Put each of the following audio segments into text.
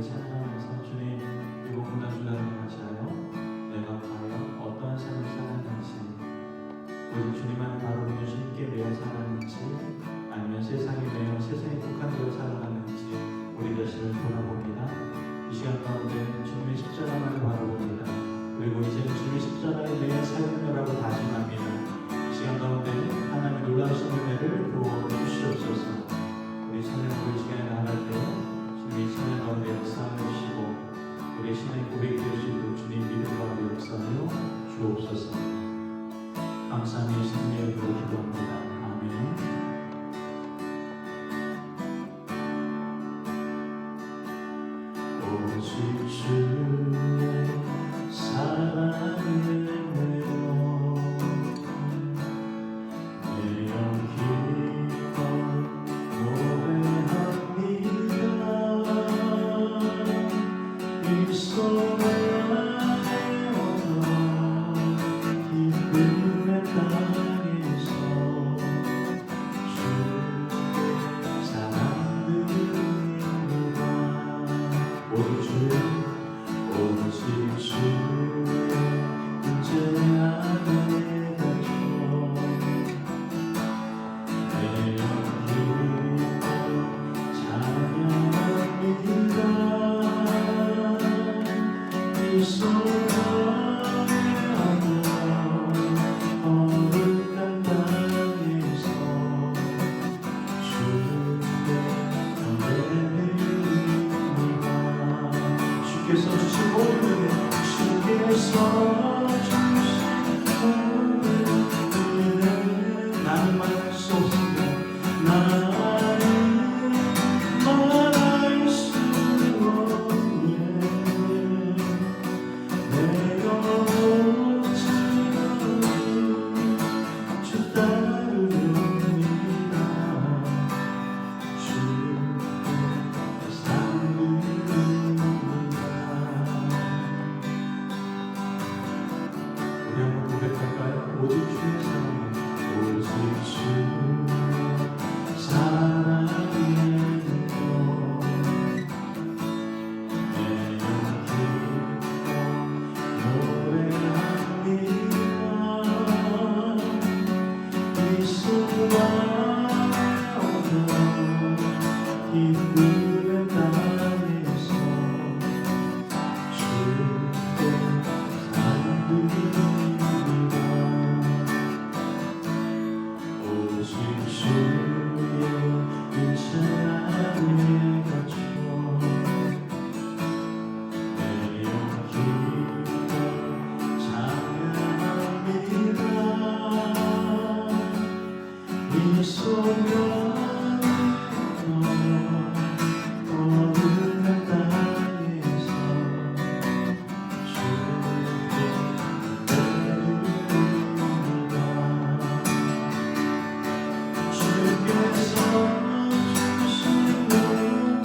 찬양하면서 주님, 이번 고난 주간을 맞이하여 내가 과연 어떠한 삶을 살았는지, 오직 주님만을 바라보며 주님께 매여 살았는지, 아니면 세상에 매여 세상에 국한되어 살아갔는지 우리 자신을 돌아봅니다. 이 시간 가운데 주님의 십자가만을 바라봅니다. 그리고 이제는 주님의 십자가에 매여 살겠노라고 다짐합니다. 이 시간 가운데 하나님의 놀라우신 은혜를 부어 주시옵소서. 우리 찬양을 이 시간에 나갈 때 주님이 찬양 가운데 역사하여 주시고 우리 신앙의 고백이 될 수 있도록 주님 믿음 가운데 역사하여 주옵소서. 감사함이 승리의 이름으로 기도합니다. 아멘. 오직 주의 사랑을 내어 내 영기껏 노래합니다. 이 손에 얻어 기쁨의 땅에서 주의 사랑드립니다. 오직 주의 인재 안에 갇혀 내 영기껏 찬양합니다. 이 손에 얻어 거룩한 땅에서 주께 예배드립니다. 주께서 주신 모든 은혜, 주께서 주신 모든 은혜, 나는 말할 수 없습니다. 나는 말할 수 없네. 내 영혼 주 따르렵니다. 주께 상급니다. 우리 한번 고백할까요? 오직 주의 사랑, 오직 주의 사랑에 묻어 내 영기껏 노래합니다. 이 순간에 얻어 기쁨의 땅에서 주께 상급니다. 오직 주의 인체 안에 갇혀 내 영기껏 찬양합니다. 이 소년에 거룩한 땅에서 주께 예배드립니다. 주께서 주신 모든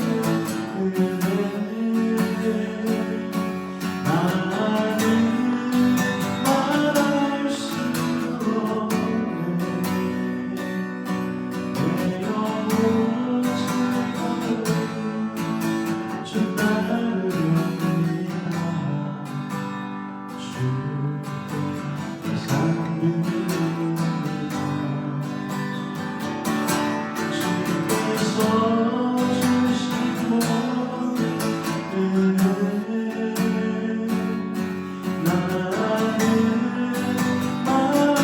은혜, 나는 말할 수 없네. 내 영혼 주 따르렵니다. 주께 상급니다. 주께서 주신 모든 은혜, 나는 말할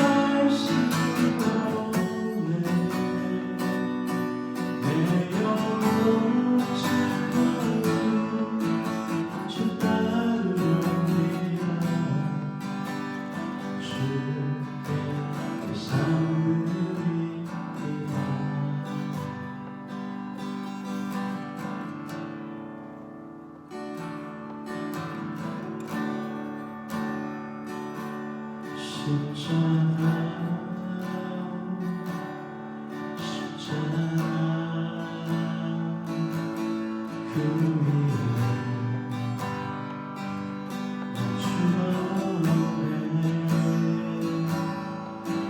수 없네. 내 영혼 주 따르렵니다. 주께 상급니다. 십자가 그 위에 주님의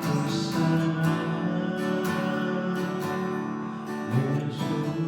그 사랑 내 속에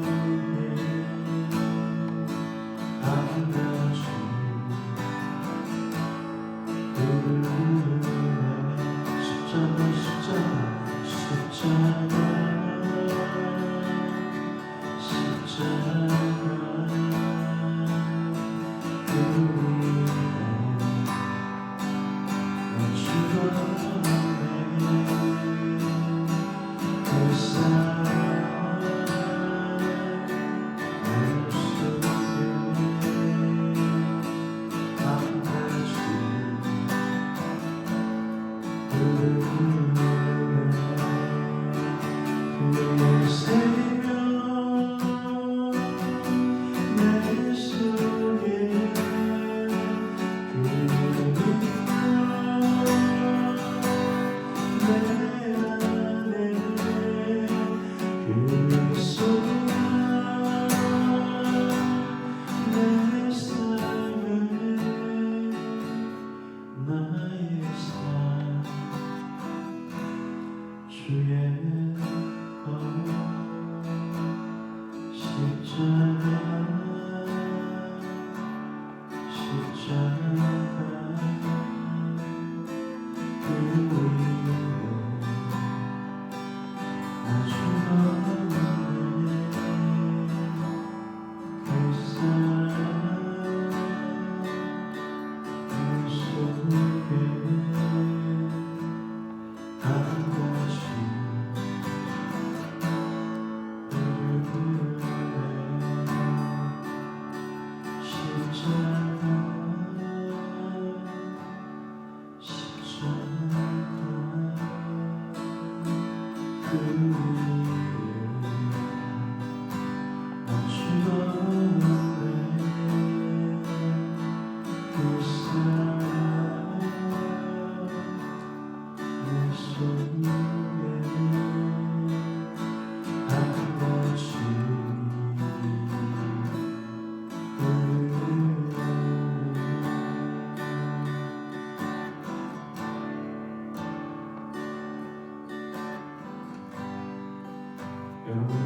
여러분,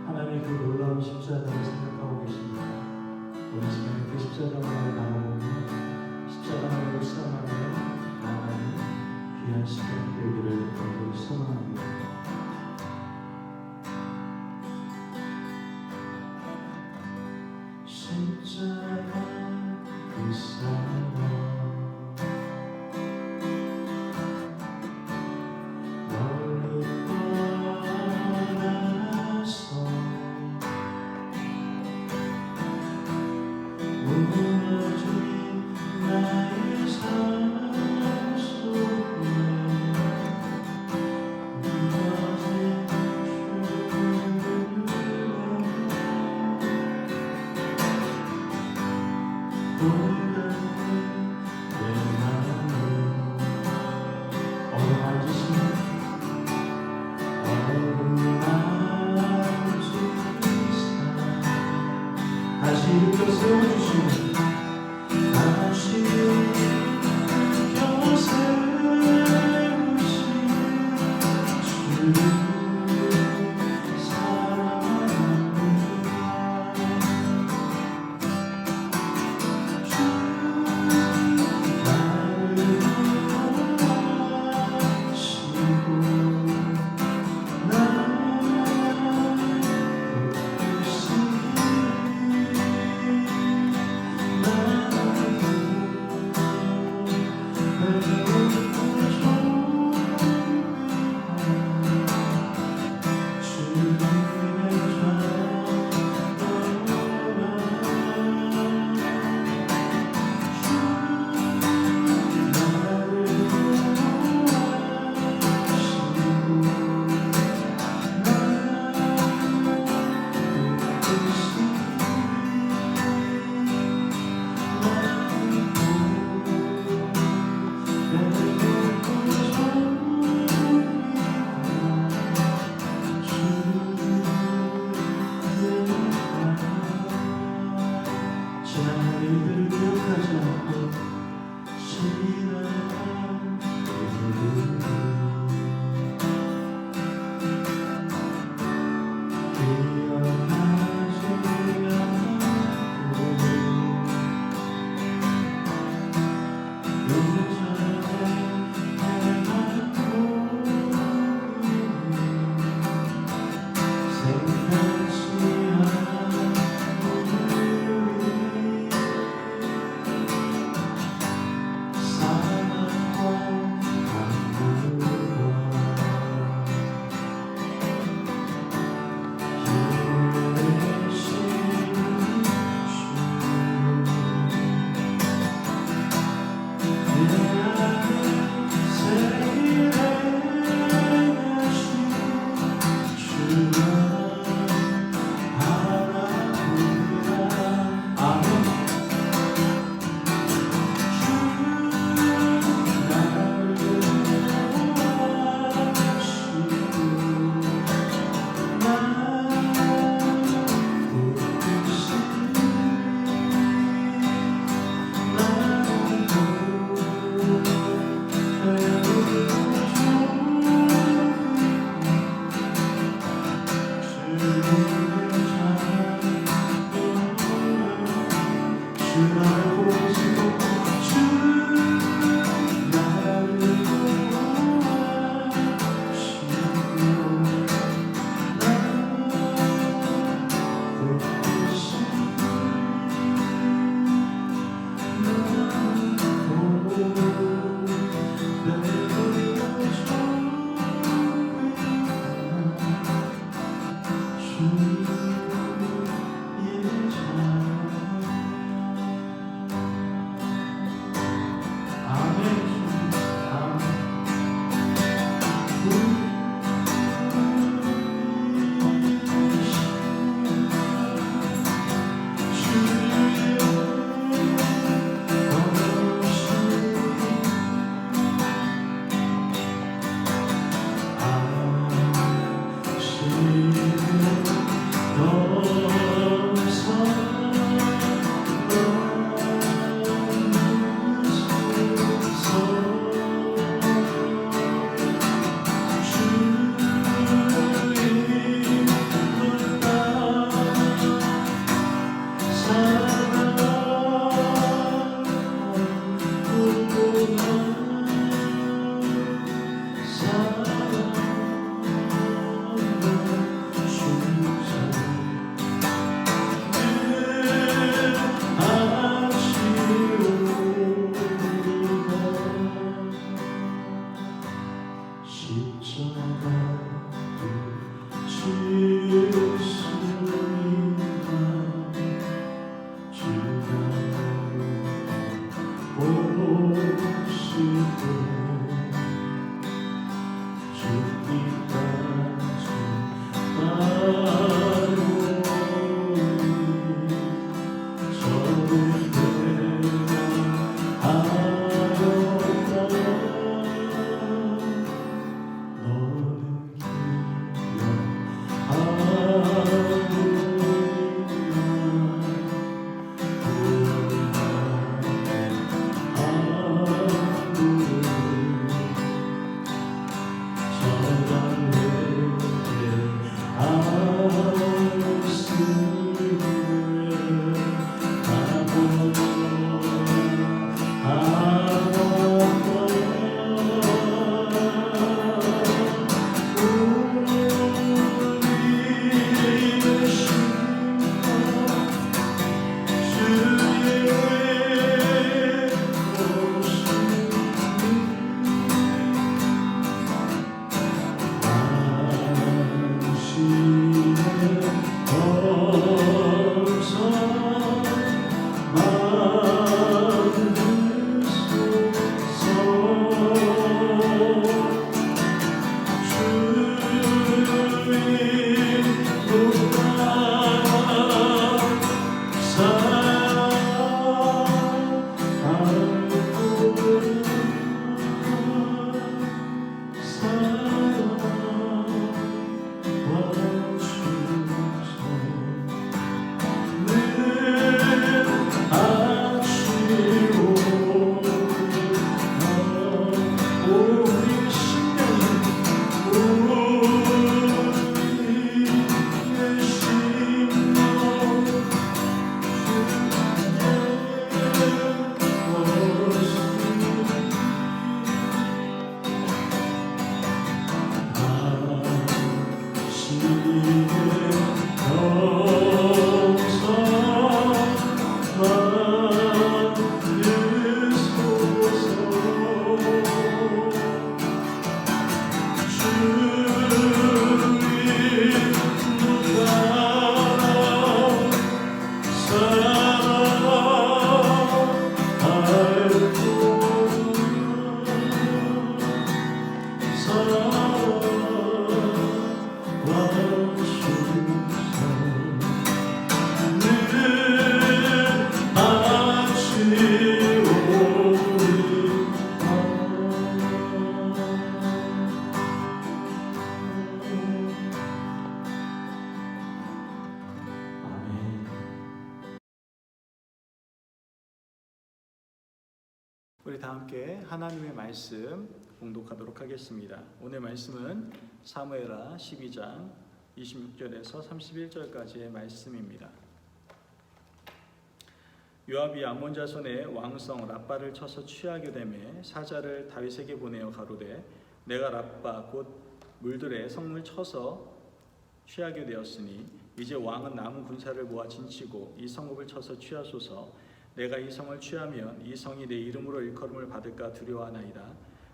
하나님의 그 놀라운 십자가를 생각하고 계십니까? 우리 지금 그 십자가만을 바라보며 십자가만을 묵상하며 나아가는 귀한 시간 되기를 간절히 소망합니다. 십자가 그 사랑 다시 일으켜 세워주시는 다시 일으켜 세우시는 주 우리 다 함께 하나님의 말씀 봉독하도록 하겠습니다. 오늘 말씀은 사무엘하 12장 26절에서 31절까지의 말씀입니다. 요압이 암몬 자손의 왕성 랍바를 쳐서 취하게 되매 사자를 다윗에게 보내어 가로되 내가 랍바 곧 물들의 성을 쳐서 취하게 되었으니 이제 왕은 남은 군사를 모아 진치고 이 성읍을 쳐서 취하소서. 내가 이 성을 취하면 이 성이 내 이름으로 일컬음을 받을까 두려워하나이다.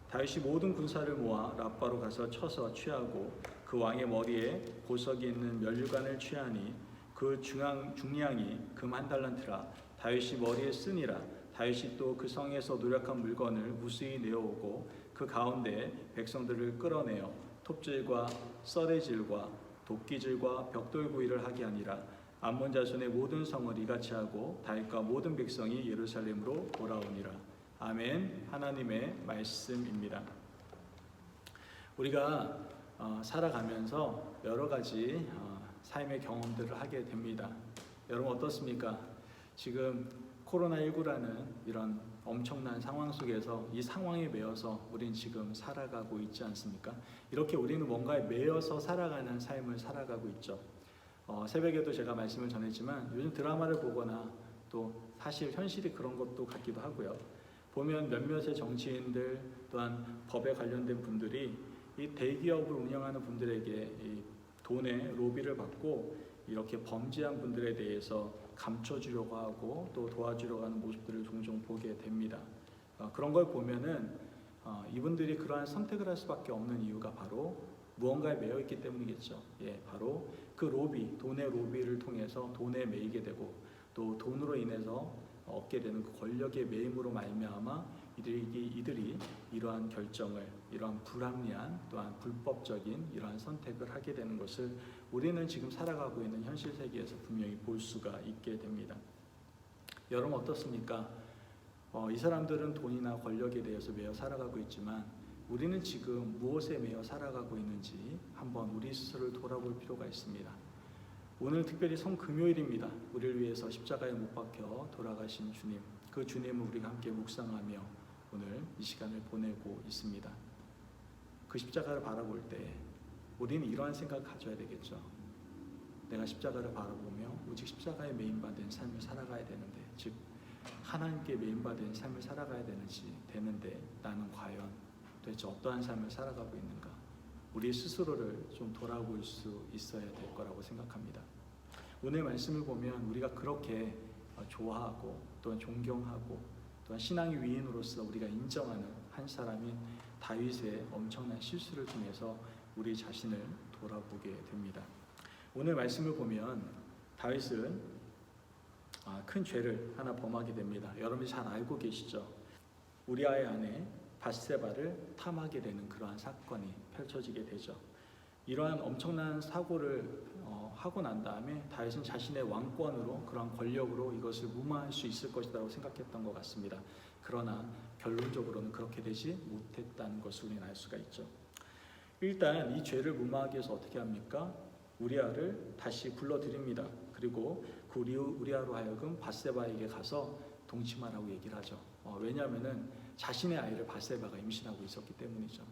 다윗이 모든 군사를 모아 랍바로 가서 쳐서 취하고 그 왕의 머리에 보석이 있는 면류관을 취하니 그 중량이 금 1달란트라. 다윗이 머리에 쓰니라. 다윗이 또 그 성에서 노력한 물건을 무수히 내어오고 그 가운데 백성들을 끌어내어 톱질과 썰의질과 도끼질과 벽돌구이를 하게 하니라. 암몬 자손의 모든 성을 이같이 하고 다윗과 모든 백성이 예루살렘으로 돌아오니라. 아멘. 하나님의 말씀입니다. 우리가 살아가면서 여러 가지 삶의 경험들을 하게 됩니다. 여러분 어떻습니까? 지금 코로나19라는 이런 엄청난 상황 속에서 이 상황에 매여서 우린 지금 살아가고 있지 않습니까? 이렇게 우리는 뭔가에 매여서 살아가는 삶을 살아가고 있죠. 새벽에도 제가 말씀을 전했지만 요즘 드라마를 보거나 또 사실 현실이 그런 것도 같기도 하고요. 보면 몇몇의 정치인들 또한 법에 관련된 분들이 이 대기업을 운영하는 분들에게 이 돈의 로비를 받고 이렇게 범죄한 분들에 대해서 감춰주려고 하고 또 도와주려고 하는 모습들을 종종 보게 됩니다. 그런 걸 보면은 이분들이 그러한 선택을 할 수밖에 없는 이유가 바로 무언가에 매여 있기 때문이겠죠. 바로 그 로비, 돈의 로비를 통해서 돈에 매이게 되고 또 돈으로 인해서 얻게 되는 그 권력의 매임으로 말미암아 이들이 이러한 결정을, 이러한 불합리한 또한 불법적인 이러한 선택을 하게 되는 것을 우리는 지금 살아가고 있는 현실 세계에서 분명히 볼 수가 있게 됩니다. 여러분 어떻습니까? 이 사람들은 돈이나 권력에 대해서 매여 살아가고 있지만 우리는 지금 무엇에 매여 살아가고 있는지 한번 우리 스스로를 돌아볼 필요가 있습니다. 오늘 특별히 성금요일입니다. 우리를 위해서 십자가에 못 박혀 돌아가신 주님, 그 주님을 우리가 함께 묵상하며 오늘 이 시간을 보내고 있습니다. 그 십자가를 바라볼 때 우리는 이러한 생각을 가져야 되겠죠. 내가 십자가를 바라보며 오직 십자가에 매인받은 삶을 살아가야 되는데, 즉 하나님께 매인받은 삶을 살아가야 되는데 나는 과연 도대체 어떠한 삶을 살아가고 있는가? 우리 스스로를 좀 돌아볼 수 있어야 될 거라고 생각합니다. 오늘 말씀을 보면 우리가 그렇게 좋아하고 또한 존경하고 또한 신앙의 위인으로서 우리가 인정하는 한 사람인 다윗의 엄청난 실수를 통해서 우리 자신을 돌아보게 됩니다. 오늘 말씀을 보면 다윗은 큰 죄를 하나 범하게 됩니다. 여러분이 잘 알고 계시죠? 우리아의 아내 밧세바를 탐하게 되는 그러한 사건이 펼쳐지게 되죠. 이러한 엄청난 사고를 하고 난 다음에 다윗은 자신의 왕권으로 그러한 권력으로 이것을 무마할 수 있을 것이라고 생각했던 것 같습니다. 그러나 결론적으로는 그렇게 되지 못했다는 것을 우리는 알 수가 있죠. 일단 이 죄를 무마하기 위해서 어떻게 합니까? 우리아를 다시 불러들입니다. 그리고 그 우리아로 하여금 밧세바에게 가서 동침하라고 얘기를 하죠. 왜냐하면은 자신의 아이를 밧세바가 임신하고 있었기 때문이죠.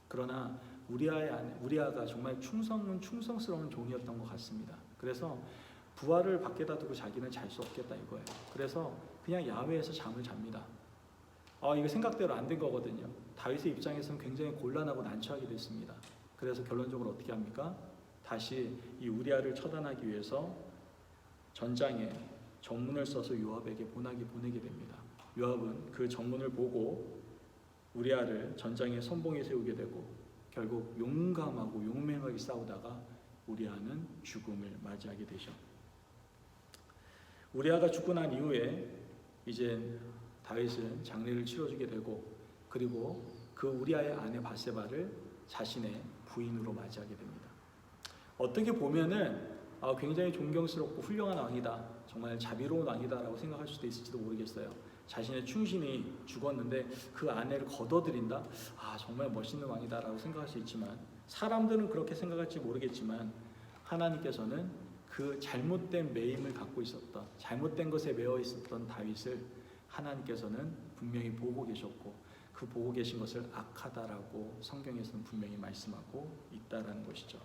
그러나 우리아가 정말 충성스러운 종이었던 것 같습니다. 그래서 부하를 밖에다 두고 자기는 잘 수 없겠다 이거예요. 그래서 그냥 야외에서 잠을 잡니다. 이거 생각대로 안 된 거거든요. 다윗의 입장에서는 굉장히 곤란하고 난처하게 됐습니다. 그래서 결론적으로 어떻게 합니까? 다시 이 우리아를 처단하기 위해서 전장에 전문을 써서 요압에게 보내게 됩니다. 요압은 그 전문을 보고 우리아를 전장에 선봉에 세우게 되고 결국 용감하고 용맹하게 싸우다가 우리아는 죽음을 맞이하게 되죠. 우리아가 죽고 난 이후에 이제 다윗은 장례를 치러주게 되고 그리고 그 우리아의 아내 밧세바를 자신의 부인으로 맞이하게 됩니다. 어떻게 보면은 굉장히 존경스럽고 훌륭한 왕이다, 정말 자비로운 왕이다라고 생각할 수도 있을지도 모르겠어요. 자신의 충신이 죽었는데 그 아내를 거둬들인다? 정말 멋있는 왕이다라고 생각할 수 있지만 사람들은 그렇게 생각할지 모르겠지만 하나님께서는 그 잘못된 매임을 갖고 있었던, 잘못된 것에 매여 있었던 다윗을 하나님께서는 분명히 보고 계셨고 그 보고 계신 것을 악하다라고 성경에서는 분명히 말씀하고 있다라는 것이죠.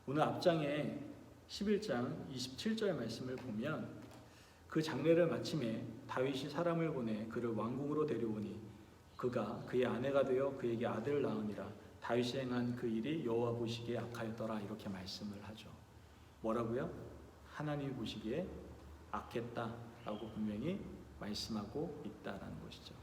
오늘 앞장에 11장 27절 말씀을 보면 그 장례를 마침에 다윗이 사람을 보내 그를 왕궁으로 데려오니 그가 그의 아내가 되어 그에게 아들을 낳으니라. 다윗이 행한 그 일이 여호와 보시기에 악하였더라. 이렇게 말씀을 하죠. 뭐라고요? 하나님이 보시기에 악했다라고 분명히 말씀하고 있다라는 것이죠.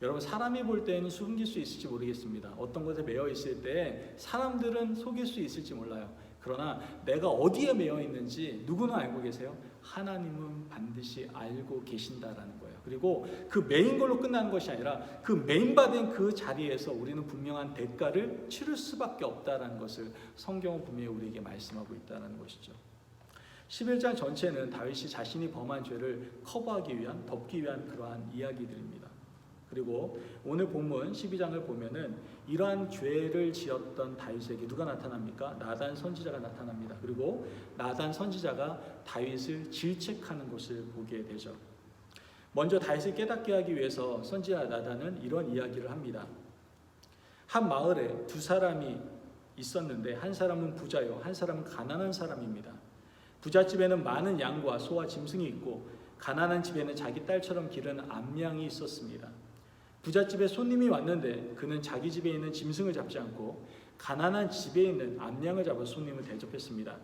여러분, 사람이 볼 때는 숨길 수 있을지 모르겠습니다. 어떤 것에 매여 있을 때 사람들은 속일 수 있을지 몰라요. 그러나 내가 어디에 매여 있는지 누구는 알고 계세요? 하나님은 반드시 알고 계신다라는 거예요. 그리고 그 메인 걸로 끝나는 것이 아니라 그 메인 받은 그 자리에서 우리는 분명한 대가를 치를 수밖에 없다라는 것을 성경은 분명히 우리에게 말씀하고 있다는 것이죠. 11장 전체는 다윗이 자신이 범한 죄를 커버하기 위한, 덮기 위한 그러한 이야기들입니다. 그리고 오늘 본문 12장을 보면은 이러한 죄를 지었던 다윗에게 누가 나타납니까? 나단 선지자가 나타납니다. 그리고 나단 선지자가 다윗을 질책하는 것을 보게 되죠. 먼저 다윗을 깨닫게 하기 위해서 선지자 나단은 이런 이야기를 합니다. 한 마을에 두 사람이 있었는데 한 사람은 부자요, 한 사람은 가난한 사람입니다. 부잣집에는 많은 양과 소와 짐승이 있고 가난한 집에는 자기 딸처럼 기른 암양이 있었습니다. 부잣집에 손님이 왔는데 그는 자기 집에 있는 짐승을 잡지 않고 가난한 집에 있는 암양을 잡아 손님을 대접했습니다.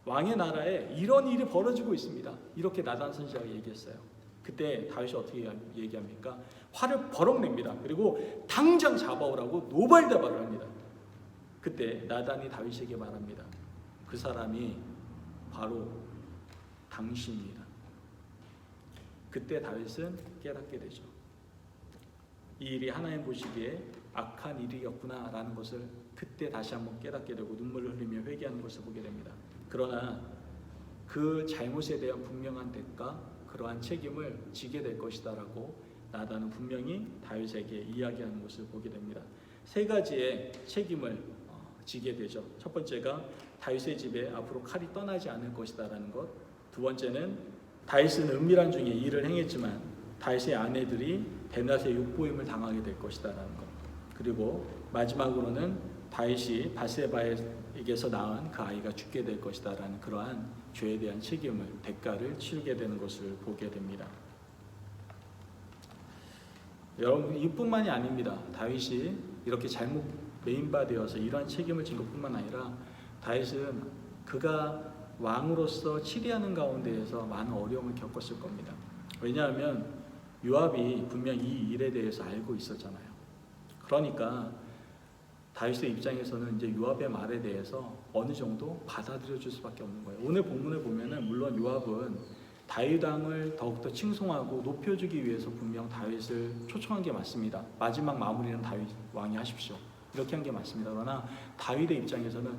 왕의 나라에 이런 일이 벌어지고 있습니다. 이렇게 나단 선지자가 얘기했어요. 그때 다윗이 어떻게 얘기합니까? 화를 버럭 냅니다. 그리고 당장 잡아오라고 노발대발을 합니다. 그때 나단이 다윗에게 말합니다. 그 사람이 바로 당신입니다. 그때 다윗은 깨닫게 되죠. 이 일이 하나님 보시기에 악한 일이었구나 라는 것을 그때 다시 한번 깨닫게 되고 눈물을 흘리며 회개하는 것을 보게 됩니다. 그러나 그 잘못에 대한 분명한 대가, 그러한 책임을 지게 될 것이다 라고 나단은 분명히 다윗에게 이야기하는 것을 보게 됩니다. 세 가지의 책임을 지게 되죠. 첫 번째가 다윗의 집에 앞으로 칼이 떠나지 않을 것이다 라는 것. 두 번째는 다윗은 은밀한 중에 일을 행했지만 다윗의 아내들이 대낮에 육보임을 당하게 될 것이다 라는 것. 그리고 마지막으로는 다윗이 바세바에게서 낳은 그 아이가 죽게 될 것이다 라는 그러한 죄에 대한 책임을, 대가를 치르게 되는 것을 보게 됩니다. 여러분, 이뿐만이 아닙니다. 다윗이 이렇게 잘못 메인바되어서 이러한 책임을 진 것뿐만 아니라 다윗은 그가 왕으로서 치리하는 가운데에서 많은 어려움을 겪었을 겁니다. 왜냐하면 요압이 분명 이 일에 대해서 알고 있었잖아요. 그러니까 다윗의 입장에서는 이제 요압의 말에 대해서 어느 정도 받아들여 줄 수밖에 없는 거예요. 오늘 본문을 보면은 물론 요압은 다윗 왕을 더욱더 칭송하고 높여주기 위해서 분명 다윗을 초청한 게 맞습니다. 마지막 마무리는 다윗 왕이 하십시오. 이렇게 한 게 맞습니다. 그러나 다윗의 입장에서는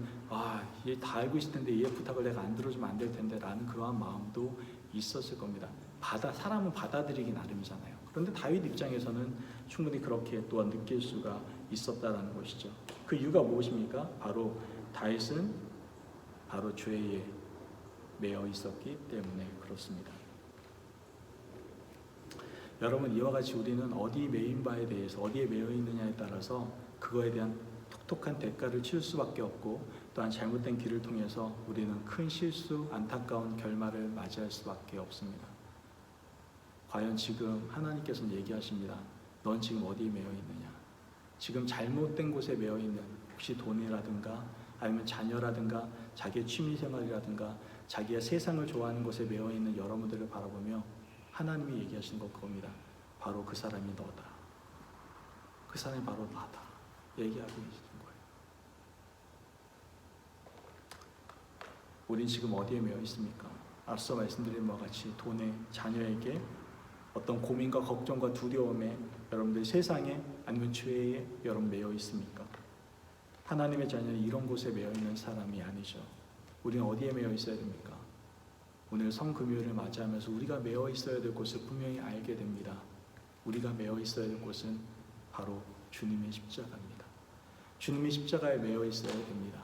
얘 다 알고 있을 텐데 얘 부탁을 내가 안 들어주면 안 될 텐데 라는 그러한 마음도 있었을 겁니다. 사람은 받아들이기 나름이잖아요. 그런데 다윗 입장에서는 충분히 그렇게 또한 느낄 수가 있었다라는 것이죠. 그 이유가 무엇입니까? 바로 다윗은 바로 죄에 매여 있었기 때문에 그렇습니다. 여러분, 이와 같이 우리는 어디 매인 바에 대해서 어디에 매여 있느냐에 따라서 그거에 대한 톡톡한 대가를 치를 수밖에 없고 또한 잘못된 길을 통해서 우리는 큰 실수, 안타까운 결말을 맞이할 수밖에 없습니다. 과연 지금 하나님께서는 얘기하십니다. 넌 지금 어디에 매여 있느냐? 지금 잘못된 곳에 매여 있는 혹시 돈이라든가 아니면 자녀라든가 자기의 취미생활이라든가 자기의 세상을 좋아하는 곳에 매여 있는 여러분들을 바라보며 하나님이 얘기하시는 것 겁니다. 바로 그 사람이 너다. 그 사람이 바로 나다. 얘기하고 계시는 거예요. 우린 지금 어디에 매여 있습니까? 앞서 말씀드린 바와 같이 돈에, 자녀에게 어떤 고민과 걱정과 두려움에 여러분들 세상에 아니면 죄에 여러분 매여 있습니까? 하나님의 자녀는 이런 곳에 매여 있는 사람이 아니죠. 우리는 어디에 매여 있어야 됩니까? 오늘 성금요일을 맞이하면서 우리가 매여 있어야 될 곳을 분명히 알게 됩니다. 우리가 매여 있어야 될 곳은 바로 주님의 십자가입니다. 주님의 십자가에 매여 있어야 됩니다.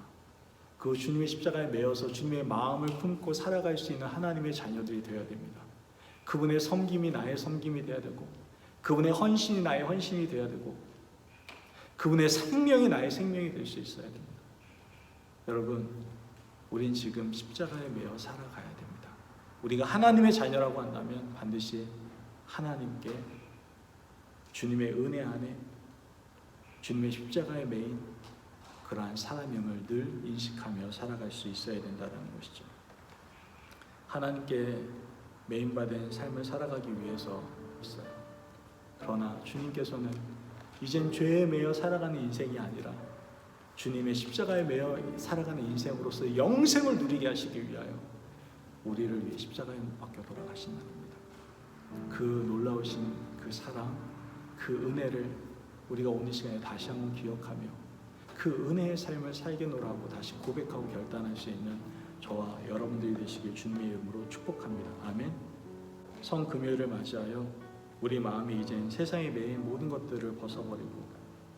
그 주님의 십자가에 매여서 주님의 마음을 품고 살아갈 수 있는 하나님의 자녀들이 되어야 됩니다. 그분의 섬김이 나의 섬김이 되어야 되고, 그분의 헌신이 나의 헌신이 되어야 되고, 그분의 생명이 나의 생명이 될 수 있어야 됩니다. 여러분, 우린 지금 십자가에 매어 살아가야 됩니다. 우리가 하나님의 자녀라고 한다면 반드시 하나님께 주님의 은혜 안에 주님의 십자가에 매인 그러한 사람임을 늘 인식하며 살아갈 수 있어야 된다는 것이죠. 하나님께 매인받은 삶을 살아가기 위해서 있어요. 그러나 주님께서는 이젠 죄에 매여 살아가는 인생이 아니라 주님의 십자가에 매여 살아가는 인생으로서 영생을 누리게 하시기 위하여 우리를 위해 십자가에 못 박혀 돌아가신다는 겁니다. 그 놀라우신 그 사랑, 그 은혜를 우리가 오늘 시간에 다시 한번 기억하며 그 은혜의 삶을 살게노라고 다시 고백하고 결단할 수 있는 저와 여러분들이 되시길 주님의 이름으로 축복합니다. 아멘. 성금요일을 맞이하여 우리 마음이 이젠 세상에 매인 모든 것들을 벗어버리고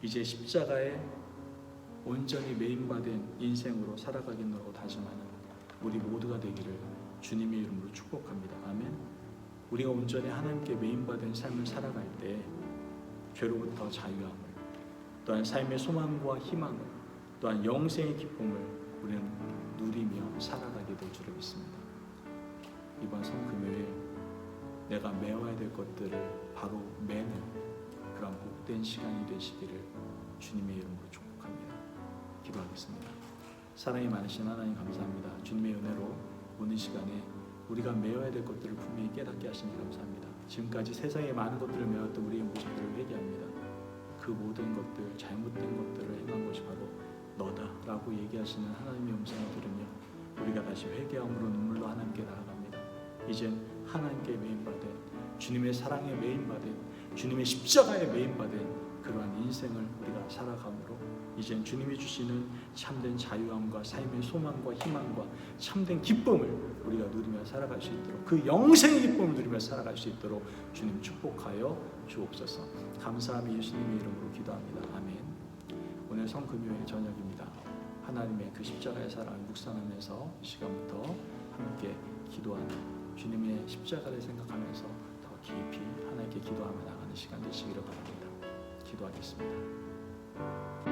이제 십자가에 온전히 매인받은 인생으로 살아가겠노라고 다짐하는 우리 모두가 되기를 주님의 이름으로 축복합니다. 아멘. 우리가 온전히 하나님께 매인받은 삶을 살아갈 때 죄로부터 자유함을, 또한 삶의 소망과 희망을, 또한 영생의 기쁨을 우리는 누리며 살아가게 될 줄을 믿습니다. 이번 성금요일 내가 메워야 될 것들을 바로 매는 그런 복된 시간이 되시기를 주님의 이름으로 축복합니다. 기도하겠습니다. 사랑이 많으신 하나님 감사합니다. 주님의 은혜로 오늘 시간에 우리가 메워야 될 것들을 분명히 깨닫게 하시니 감사합니다. 지금까지 세상에 많은 것들을 메웠던 우리의 모습들을 회개합니다. 그 모든 것들, 잘못된 것들을 행한 것이 바로 너다라고 얘기하시는 하나님의 음성을 들으며 우리가 다시 회개함으로 눈물로 하나님께 나아갑니다. 이젠 하나님께 매인받은 주님의 사랑에 매인받은 주님의 십자가에 매인받은 그러한 인생을 우리가 살아감으로 이젠 주님이 주시는 참된 자유함과 삶의 소망과 희망과 참된 기쁨을 우리가 누리며 살아갈 수 있도록 그 영생의 기쁨을 누리며 살아갈 수 있도록 주님 축복하여 주옵소서. 감사함이 예수님의 이름으로 기도합니다. 아멘. 오늘 성금요일 저녁입니다. 하나님의 그 십자가의 사랑을 묵상하면서 이 시간부터 함께 기도하는 주님의 십자가를 생각하면서 더 깊이 하나님께 기도하며 나가는 시간 되시기를 바랍니다. 기도하겠습니다.